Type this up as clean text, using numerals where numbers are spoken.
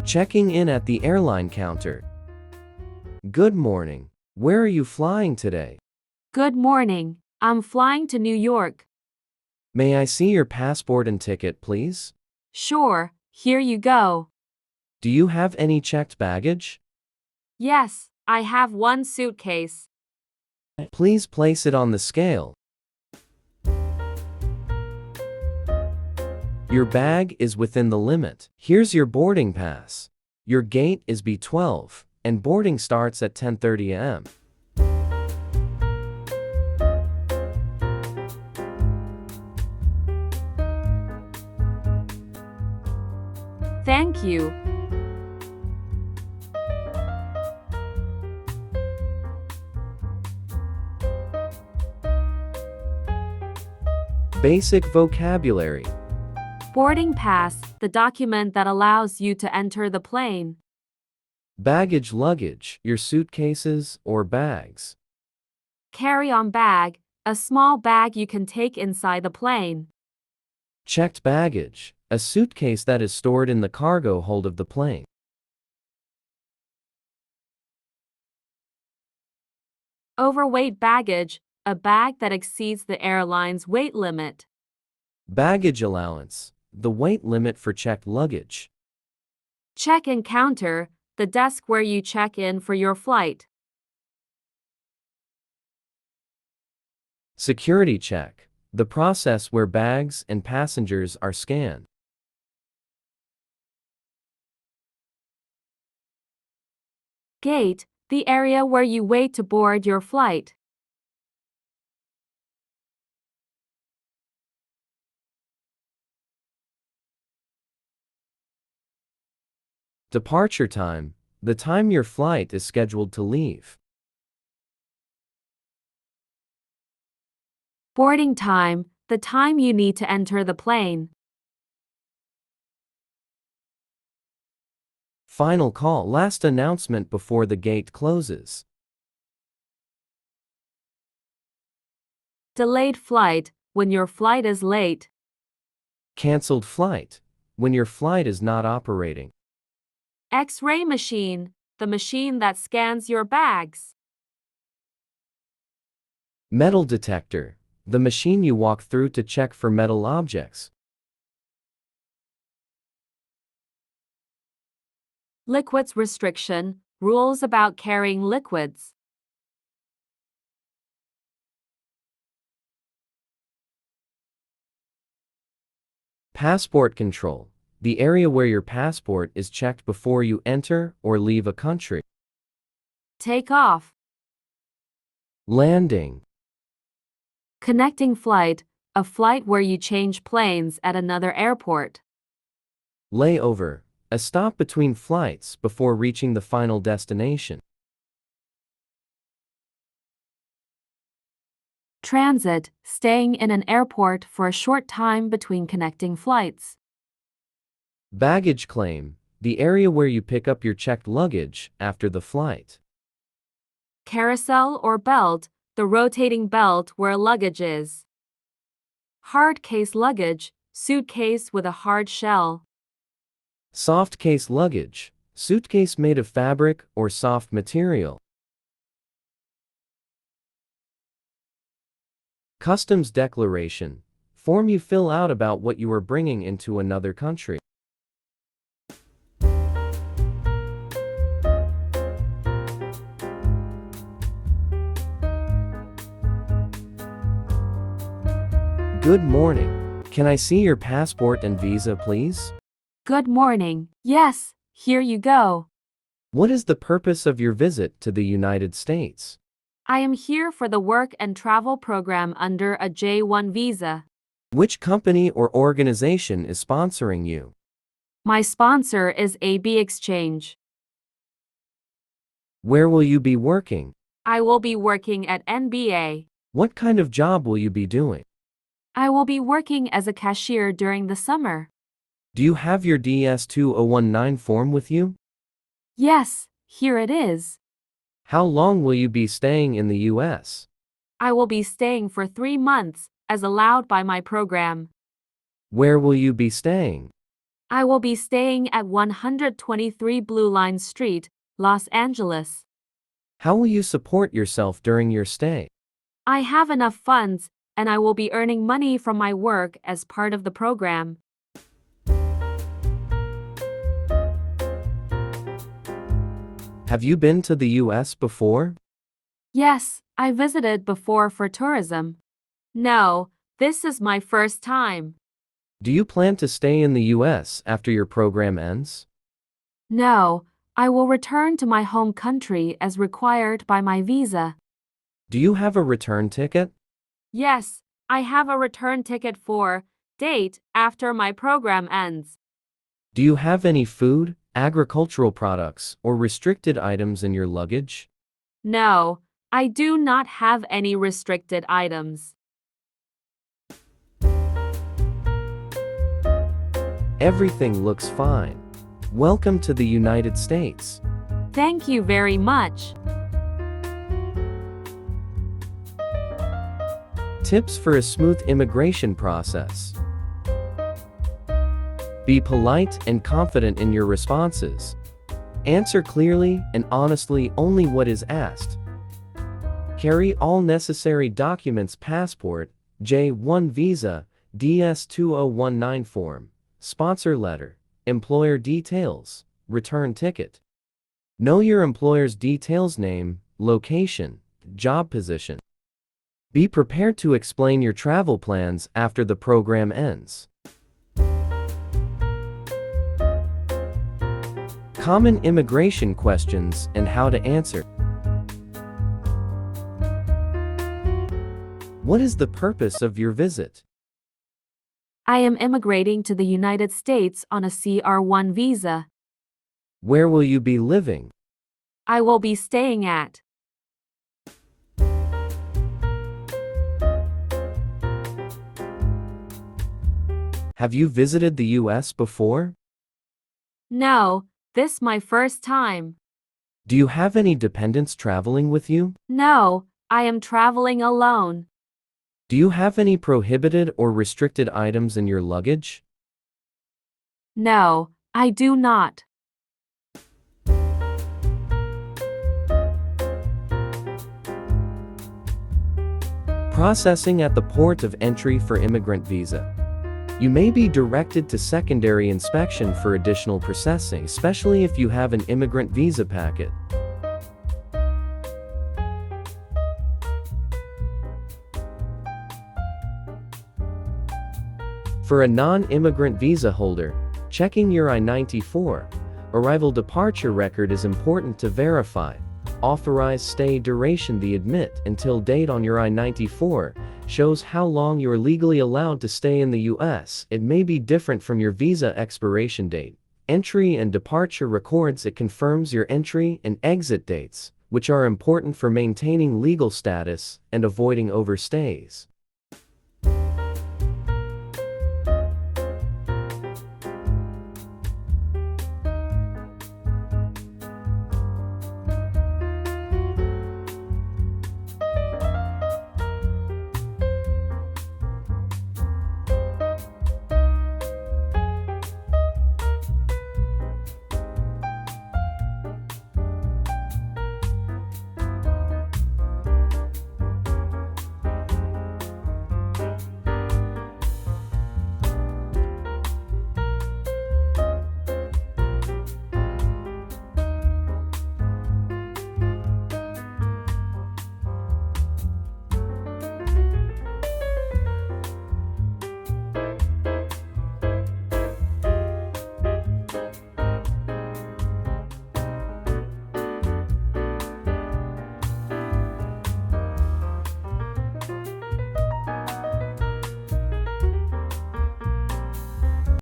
Checking in at the airline counter. Good morning. Where are you flying today? Good morning. I'm flying to New York. May I see your passport and ticket, please? Sure, here you go. Do you have any checked baggage? Yes, I have one suitcase. Please place it on the scale. Your bag is within the limit. Here's your boarding pass. Your gate is B12, and boarding starts at 10:30 a.m. Thank you. Basic vocabulary. Boarding pass, the document that allows you to enter the plane. Baggage luggage, your suitcases or bags. Carry-on bag, a small bag you can take inside the plane. Checked baggage, a suitcase that is stored in the cargo hold of the plane. Overweight baggage, a bag that exceeds the airline's weight limit. Baggage allowance, the weight limit for checked luggage. Check-in counter, the desk where you check in for your flight. Security check, the process where bags and passengers are scanned. Gate, the area where you wait to board your flight. Departure time, the time your flight is scheduled to leave. Boarding time, the time you need to enter the plane. Final call, last announcement before the gate closes. Delayed flight, when your flight is late. Canceled flight, when your flight is not operating. X-ray machine, the machine that scans your bags. Metal detector, the machine you walk through to check for metal objects. Liquids restriction, rules about carrying liquids. Passport control, the area where your passport is checked before you enter or leave a country. Take off. Landing. Connecting flight, a flight where you change planes at another airport. Layover, a stop between flights before reaching the final destination. Transit, staying in an airport for a short time between connecting flights. Baggage claim, the area where you pick up your checked luggage after the flight. Carousel or belt, the rotating belt where luggage is. Hard case luggage, suitcase with a hard shell. Soft case luggage, suitcase made of fabric or soft material. Customs declaration, form you fill out about what you are bringing into another country. Good morning. Can I see your passport and visa, please? Good morning. Yes, here you go. What is the purpose of your visit to the United States? I am here for the work and travel program under a J-1 visa. Which company or organization is sponsoring you? My sponsor is AB Exchange. Where will you be working? I will be working at NBA. What kind of job will you be doing? I will be working as a cashier during the summer. Do you have your DS-2019 form with you? Yes, here it is. How long will you be staying in the U.S.? I will be staying for 3 months, as allowed by my program. Where will you be staying? I will be staying at 123 Blue Line Street, Los Angeles. How will you support yourself during your stay? I have enough funds, and I will be earning money from my work as part of the program. Have you been to the US before? Yes, I visited before for tourism. No, this is my first time. Do you plan to stay in the US after your program ends? No, I will return to my home country as required by my visa. Do you have a return ticket? Yes, I have a return ticket for date after my program ends. Do you have any food, agricultural products, or restricted items in your luggage? No, I do not have any restricted items. Everything looks fine. Welcome to the United States. Thank you very much. Tips for a smooth immigration process. Be polite and confident in your responses. Answer clearly and honestly only what is asked. Carry all necessary documents: passport, J-1 visa, DS-2019 form, sponsor letter, employer details, return ticket. Know your employer's details: name, location, job position. Be prepared to explain your travel plans after the program ends. Common immigration questions and how to answer. What is the purpose of your visit? I am immigrating to the United States on a CR1 visa. Where will you be living? I will be staying at. Have you visited the US before? No, this my first time. Do you have any dependents traveling with you? No, I am traveling alone. Do you have any prohibited or restricted items in your luggage? No, I do not. Processing at the port of entry for immigrant visa. You may be directed to secondary inspection for additional processing, especially if you have an immigrant visa packet. For a non-immigrant visa holder, checking your I-94 arrival departure record is important to verify. Authorized stay duration: the admit until date on your I-94 shows how long you are legally allowed to stay in the US. It may be different from your visa expiration date. Entry and departure records: it confirms your entry and exit dates, which are important for maintaining legal status and avoiding overstays.